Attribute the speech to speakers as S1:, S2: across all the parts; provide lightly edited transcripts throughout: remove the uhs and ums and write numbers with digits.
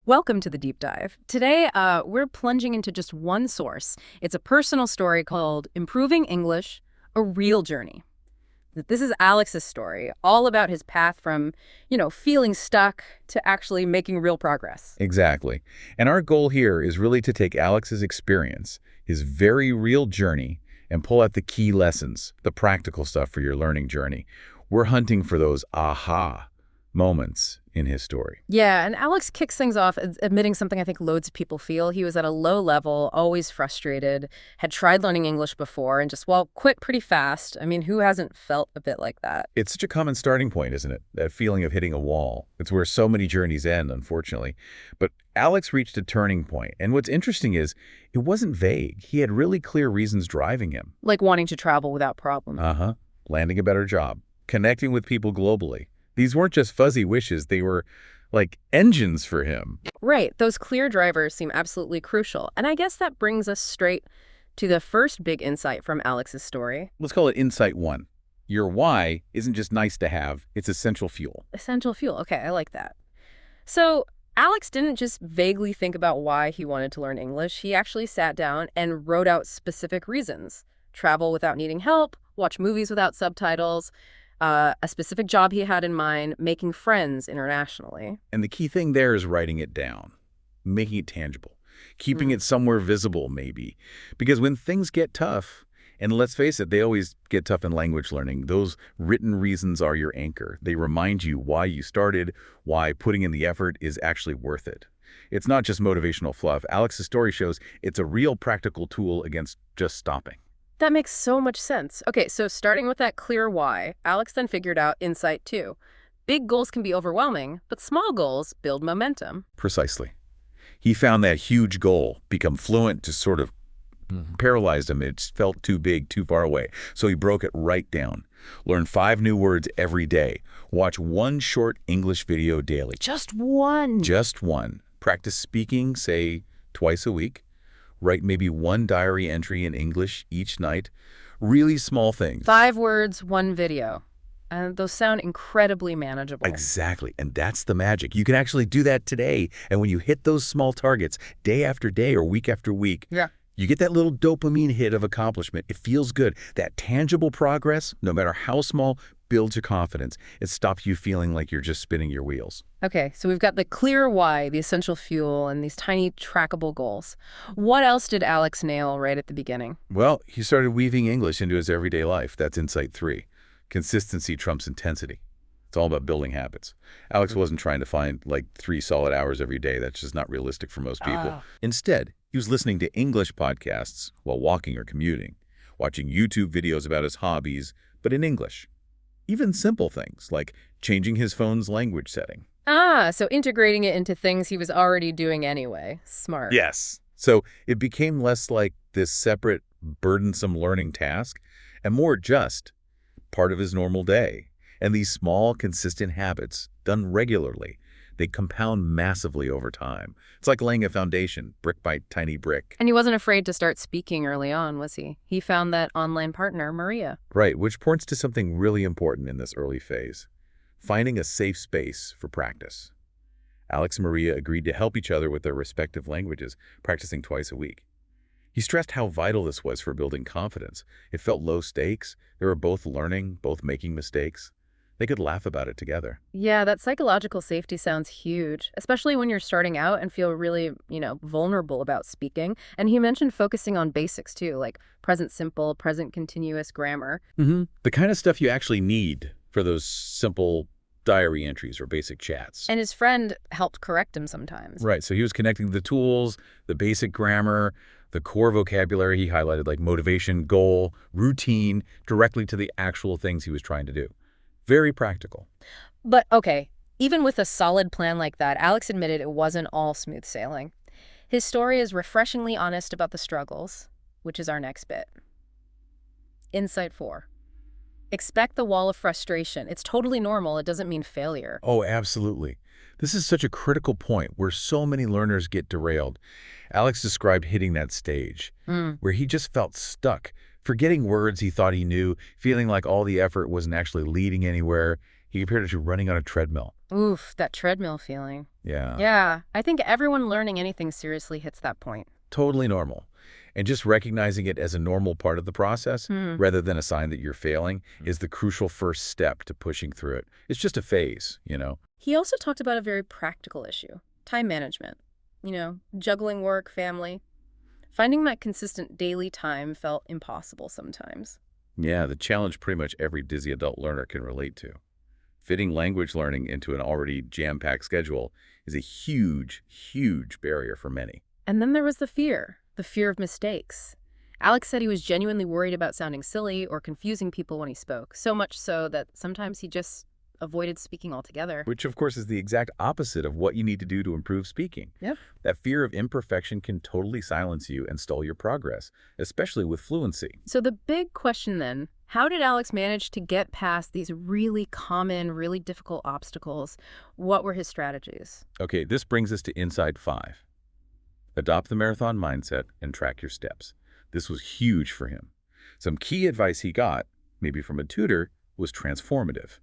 S1: Welcome to the deep dive. Today, we're plunging into just one source. It's a personal story called Improving English, A Real Journey. This is Alex's story, all about his path from, feeling stuck to actually making real progress.
S2: Exactly. And our goal here is really to take Alex's experience, his very real journey, and pull out the key lessons, the practical stuff for your learning journey. We're hunting for those aha moments in his story.
S1: Yeah, and Alex kicks things off admitting something I think loads of people feel. He was at a low level, always frustrated, had tried learning English before, and just, quit pretty fast. I mean, who hasn't felt a bit like that?
S2: It's such a common starting point, isn't it? That feeling of hitting a wall. It's where so many journeys end, unfortunately. But Alex reached a turning point, and what's interesting is it wasn't vague. He had really clear reasons driving him.
S1: Like wanting to travel without problem.
S2: Landing a better job, connecting with people globally. These weren't just fuzzy wishes, they were like engines for him.
S1: Right. Those clear drivers seem absolutely crucial. And I guess that brings us straight to the first big insight from Alex's story.
S2: Let's call it Insight 1. Your why isn't just nice to have, it's essential fuel.
S1: Essential fuel. Okay, I like that. So Alex didn't just vaguely think about why he wanted to learn English. He actually sat down and wrote out specific reasons. Travel without needing help, watch movies without subtitles, a specific job he had in mind, making friends internationally.
S2: And the key thing there is writing it down, making it tangible, keeping it somewhere visible maybe. Because when things get tough, and let's face it, they always get tough in language learning, those written reasons are your anchor. They remind you why you started, why putting in the effort is actually worth it. It's not just motivational fluff. Alex's story shows it's a real practical tool against just stopping.
S1: That makes so much sense. Okay, so starting with that clear why, Alex then figured out Insight 2. Big goals can be overwhelming, but small goals build momentum.
S2: Precisely. He found that huge goal become fluent to sort of paralyzed him. It felt too big, too far away. So he broke it right down. Learn 5 new words every day. Watch 1 short English video daily.
S1: Just one.
S2: Just 1. Practice speaking, say, twice a week. Write maybe 1 diary entry in English each night. Really small things.
S1: 5 words, 1 video. And those sound incredibly manageable.
S2: Exactly. And that's the magic. You can actually do that today. And when you hit those small targets day after day or week after week, you get that little dopamine hit of accomplishment. It feels good. That tangible progress, no matter how small, builds your confidence. It stops you feeling like you're just spinning your wheels.
S1: Okay, so we've got the clear why, the essential fuel, and these tiny trackable goals. What else did Alex nail right at the beginning?
S2: Well, he started weaving English into his everyday life. That's Insight 3. Consistency trumps intensity. It's all about building habits. Alex wasn't trying to find like 3 solid hours every day. That's just not realistic for most people. Instead, he was listening to English podcasts while walking or commuting, watching YouTube videos about his hobbies, but in English. Even simple things like changing his phone's language setting.
S1: So integrating it into things he was already doing anyway. Smart.
S2: Yes. So it became less like this separate, burdensome learning task and more just part of his normal day. And these small, consistent habits, done regularly, they compound massively over time. It's like laying a foundation, brick by tiny brick.
S1: And he wasn't afraid to start speaking early on, was he? He found that online partner, Maria.
S2: Right, which points to something really important in this early phase. Finding a safe space for practice. Alex and Maria agreed to help each other with their respective languages, practicing twice a week. He stressed how vital this was for building confidence. It felt low stakes. They were both learning, both making mistakes. They could laugh about it together.
S1: Yeah, that psychological safety sounds huge, especially when you're starting out and feel really, vulnerable about speaking. And he mentioned focusing on basics too, like present simple, present continuous grammar.
S2: The kind of stuff you actually need for those simple diary entries or basic chats.
S1: And his friend helped correct him sometimes.
S2: Right, so he was connecting the tools, the basic grammar, the core vocabulary he highlighted like motivation, goal, routine, directly to the actual things he was trying to do. Very practical.
S1: But okay, even with a solid plan like that, Alex admitted it wasn't all smooth sailing. His story is refreshingly honest about the struggles, which is our next bit. Insight 4. Expect the wall of frustration. It's totally normal. It doesn't mean failure.
S2: Oh, absolutely. This is such a critical point where so many learners get derailed. Alex described hitting that stage where he just felt stuck, forgetting words he thought he knew, feeling like all the effort wasn't actually leading anywhere. He compared it to running on a treadmill.
S1: Oof, that treadmill feeling.
S2: Yeah,
S1: Yeah, I think everyone learning anything seriously hits that point.
S2: totally normal. And just recognizing it as a normal part of the process,
S1: Hmm.
S2: rather than a sign that you're failing, is the crucial first step to pushing through it. It's just a phase.
S1: He also talked about a very practical issue, time management. Juggling work, family. Finding that consistent daily time felt impossible sometimes.
S2: Yeah, the challenge pretty much every dizzy adult learner can relate to. Fitting language learning into an already jam-packed schedule is a huge, huge barrier for many.
S1: And then there was the fear of mistakes. Alex said he was genuinely worried about sounding silly or confusing people when he spoke, so much so that sometimes he just avoided speaking altogether.
S2: Which, of course, is the exact opposite of what you need to do to improve speaking.
S1: Yep.
S2: That fear of imperfection can totally silence you and stall your progress, especially with fluency.
S1: So the big question then, how did Alex manage to get past these really common, really difficult obstacles? What were his strategies?
S2: Okay, this brings us to Inside 5. Adopt the marathon mindset and track your steps. This was huge for him. Some key advice he got, maybe from a tutor, was transformative.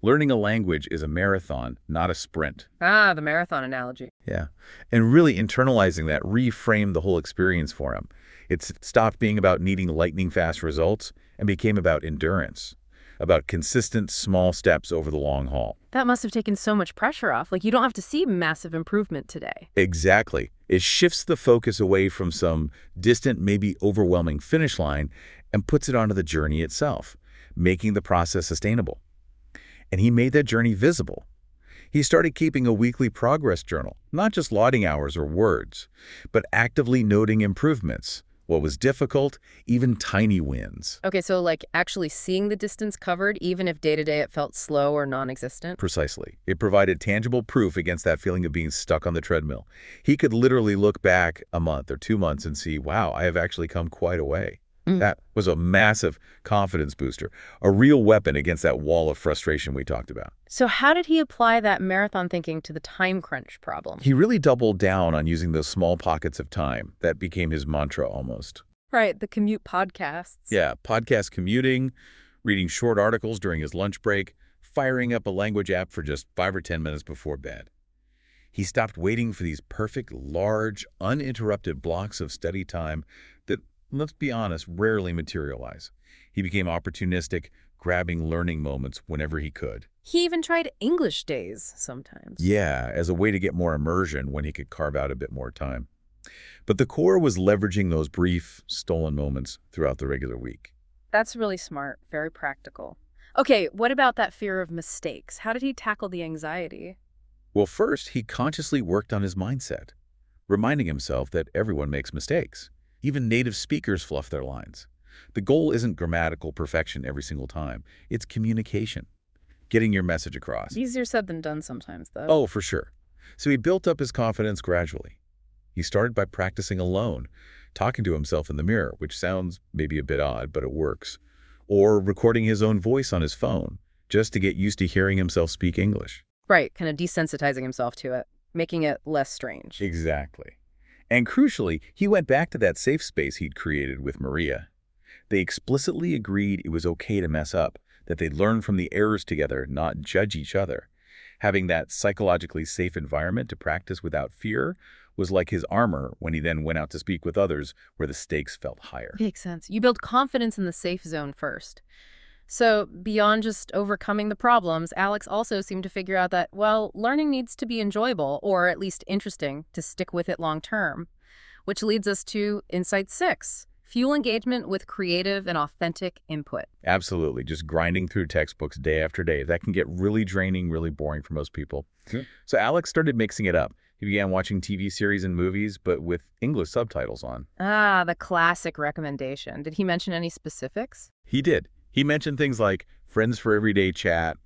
S2: Learning a language is a marathon, not a sprint.
S1: Ah, the marathon analogy.
S2: Yeah. And really internalizing that reframed the whole experience for him. It stopped being about needing lightning fast results and became about endurance, about consistent small steps over the long haul.
S1: That must have taken so much pressure off. Like, you don't have to see massive improvement today.
S2: Exactly. It shifts the focus away from some distant, maybe overwhelming finish line and puts it onto the journey itself, making the process sustainable. And he made that journey visible. He started keeping a weekly progress journal, not just logging hours or words, but actively noting improvements, what was difficult, even tiny wins.
S1: Okay, so like actually seeing the distance covered, even if day to day it felt slow or non-existent?
S2: Precisely. It provided tangible proof against that feeling of being stuck on the treadmill. He could literally look back a month or 2 months and see, wow, I have actually come quite a way. That was a massive confidence booster, a real weapon against that wall of frustration we talked about.
S1: So how did he apply that marathon thinking to the time crunch problem?
S2: He really doubled down on using those small pockets of time. That became his mantra almost.
S1: Right, the commute podcasts.
S2: Yeah, podcast commuting, reading short articles during his lunch break, firing up a language app for just 5 or 10 minutes before bed. He stopped waiting for these perfect, large, uninterrupted blocks of study time that, let's be honest, rarely materialize. He became opportunistic, grabbing learning moments whenever he could.
S1: He even tried English days sometimes.
S2: Yeah, as a way to get more immersion when he could carve out a bit more time. But the core was leveraging those brief, stolen moments throughout the regular week.
S1: That's really smart, very practical. Okay, what about that fear of mistakes? How did he tackle the anxiety?
S2: Well, first, he consciously worked on his mindset, reminding himself that everyone makes mistakes. Even native speakers fluff their lines. The goal isn't grammatical perfection every single time. It's communication, getting your message across.
S1: Easier said than done sometimes, though.
S2: Oh, for sure. So he built up his confidence gradually. He started by practicing alone, talking to himself in the mirror, which sounds maybe a bit odd, but it works. Or recording his own voice on his phone, just to get used to hearing himself speak English.
S1: Right, kind of desensitizing himself to it, making it less strange.
S2: Exactly. And crucially, he went back to that safe space he'd created with Maria. They explicitly agreed it was okay to mess up, that they'd learn from the errors together, not judge each other. Having that psychologically safe environment to practice without fear was like his armor when he then went out to speak with others where the stakes felt higher.
S1: Makes sense. You build confidence in the safe zone first. So beyond just overcoming the problems, Alex also seemed to figure out that, well, learning needs to be enjoyable, or at least interesting, to stick with it long term. Which leads us to Insight 6. Fuel engagement with creative and authentic input.
S2: Absolutely. Just grinding through textbooks day after day. That can get really draining, really boring for most people.
S1: Sure.
S2: So Alex started mixing it up. He began watching TV series and movies, but with English subtitles on.
S1: Ah, the classic recommendation. Did he mention any specifics?
S2: He did. He mentioned things like Friends for everyday chat,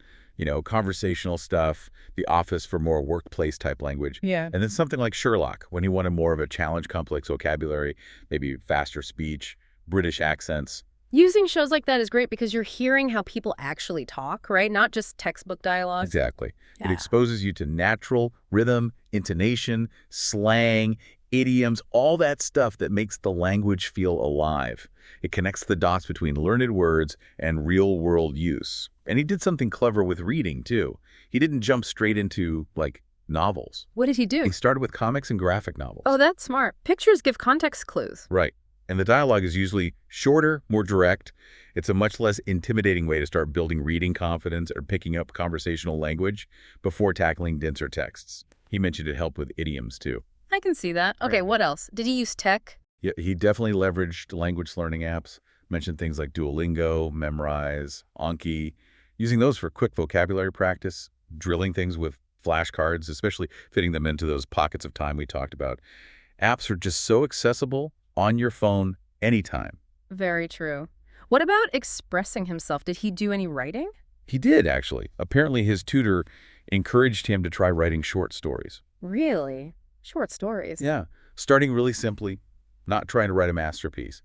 S2: conversational stuff, The Office for more workplace-type language.
S1: Yeah.
S2: And then something like Sherlock, when he wanted more of a challenge complex vocabulary, maybe faster speech, British accents.
S1: Using shows like that is great because you're hearing how people actually talk, right? Not just textbook dialogue.
S2: Exactly.
S1: Yeah.
S2: It exposes you to natural rhythm, intonation, slang, idioms, all that stuff that makes the language feel alive. It connects the dots between learned words and real-world use. And he did something clever with reading, too. He didn't jump straight into, novels.
S1: What did he do?
S2: He started with comics and graphic novels.
S1: Oh, that's smart. Pictures give context clues.
S2: Right. And the dialogue is usually shorter, more direct. It's a much less intimidating way to start building reading confidence or picking up conversational language before tackling denser texts. He mentioned it helped with idioms, too.
S1: I can see that. Okay,
S2: Right.
S1: what else? Did he use tech?
S2: Yeah, he definitely leveraged language learning apps, mentioned things like Duolingo, Memrise, Anki, using those for quick vocabulary practice, drilling things with flashcards, especially fitting them into those pockets of time we talked about. Apps are just so accessible on your phone anytime.
S1: Very true. What about expressing himself? Did he do any writing?
S2: He did, actually. Apparently, his tutor encouraged him to try writing short stories.
S1: Really? Short stories.
S2: Yeah, starting really simply, not trying to write a masterpiece.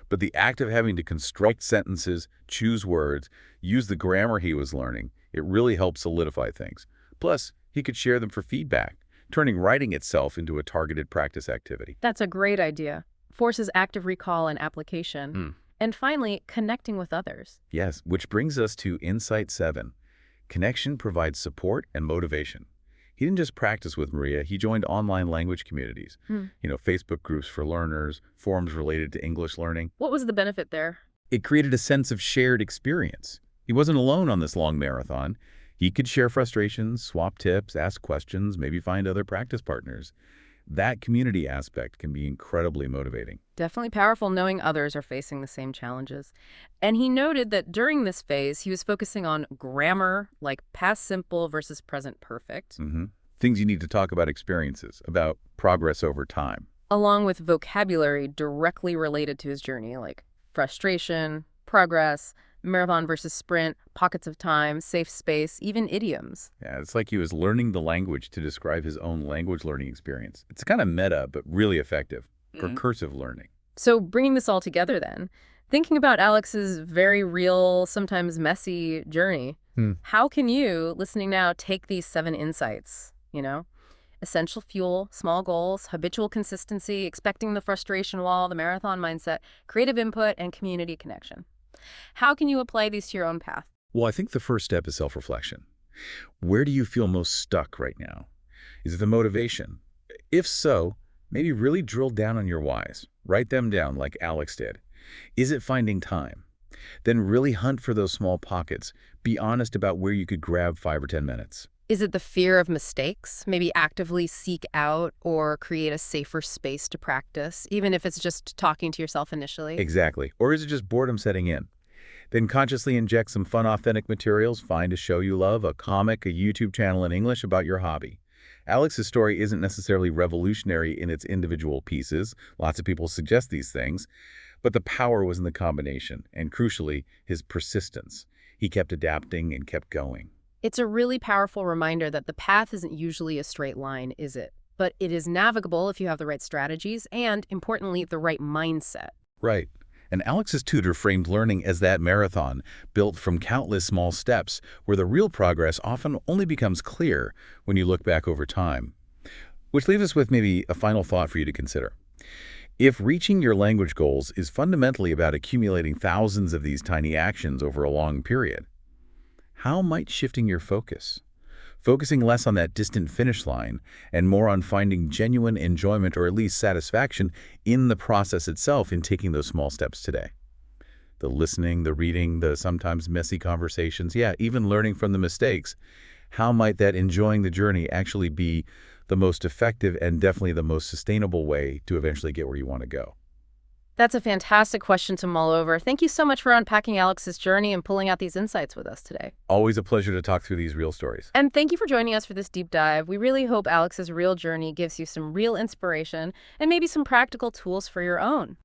S2: But the act of having to construct sentences, choose words, use the grammar he was learning, it really helped solidify things. Plus, he could share them for feedback, turning writing itself into a targeted practice activity.
S1: That's a great idea. Forces active recall and application.
S2: Hmm.
S1: And finally, connecting with others.
S2: Yes, which brings us to Insight 7. Connection provides support and motivation. He didn't just practice with Maria, he joined online language communities. Facebook groups for learners, forums related to English learning.
S1: What was the benefit there?
S2: It created a sense of shared experience. He wasn't alone on this long marathon. He could share frustrations, swap tips, ask questions, maybe find other practice partners. That community aspect can be incredibly motivating.
S1: Definitely powerful knowing others are facing the same challenges. And he noted that during this phase, he was focusing on grammar, like past simple versus present perfect,
S2: Things you need to talk about experiences, about progress over time.
S1: along with vocabulary directly related to his journey, like frustration, progress, marathon versus sprint, pockets of time, safe space, even idioms.
S2: Yeah, it's like he was learning the language to describe his own language learning experience. It's kind of meta, but really effective. Recursive learning.
S1: So bringing this all together then, thinking about Alex's very real, sometimes messy journey, how can you, listening now, take these 7 insights, Essential fuel, small goals, habitual consistency, expecting the frustration wall, the marathon mindset, creative input, and community connection. How can you apply these to your own path?
S2: Well, I think the first step is self-reflection. Where do you feel most stuck right now? Is it the motivation? If so, maybe really drill down on your whys. Write them down like Alex did. Is it finding time? Then really hunt for those small pockets. Be honest about where you could grab 5 or 10 minutes.
S1: Is it the fear of mistakes? Maybe actively seek out or create a safer space to practice, even if it's just talking to yourself initially?
S2: Exactly. Or is it just boredom setting in? Then consciously inject some fun, authentic materials. Find a show you love, a comic, a YouTube channel in English about your hobby. Alex's story isn't necessarily revolutionary in its individual pieces. Lots of people suggest these things. But the power was in the combination, and crucially, his persistence. He kept adapting and kept going.
S1: It's a really powerful reminder that the path isn't usually a straight line, is it? But it is navigable if you have the right strategies and, importantly, the right mindset.
S2: Right. And Alex's tutor framed learning as that marathon, built from countless small steps, where the real progress often only becomes clear when you look back over time. Which leaves us with maybe a final thought for you to consider. If reaching your language goals is fundamentally about accumulating thousands of these tiny actions over a long period, how might shifting your focus, focusing less on that distant finish line and more on finding genuine enjoyment or at least satisfaction in the process itself in taking those small steps today? The listening, the reading, the sometimes messy conversations, yeah, even learning from the mistakes. How might that enjoying the journey actually be the most effective and definitely the most sustainable way to eventually get where you want to go?
S1: That's a fantastic question to mull over. Thank you so much for unpacking Alex's journey and pulling out these insights with us today.
S2: Always a pleasure to talk through these real stories.
S1: And thank you for joining us for this deep dive. We really hope Alex's real journey gives you some real inspiration and maybe some practical tools for your own.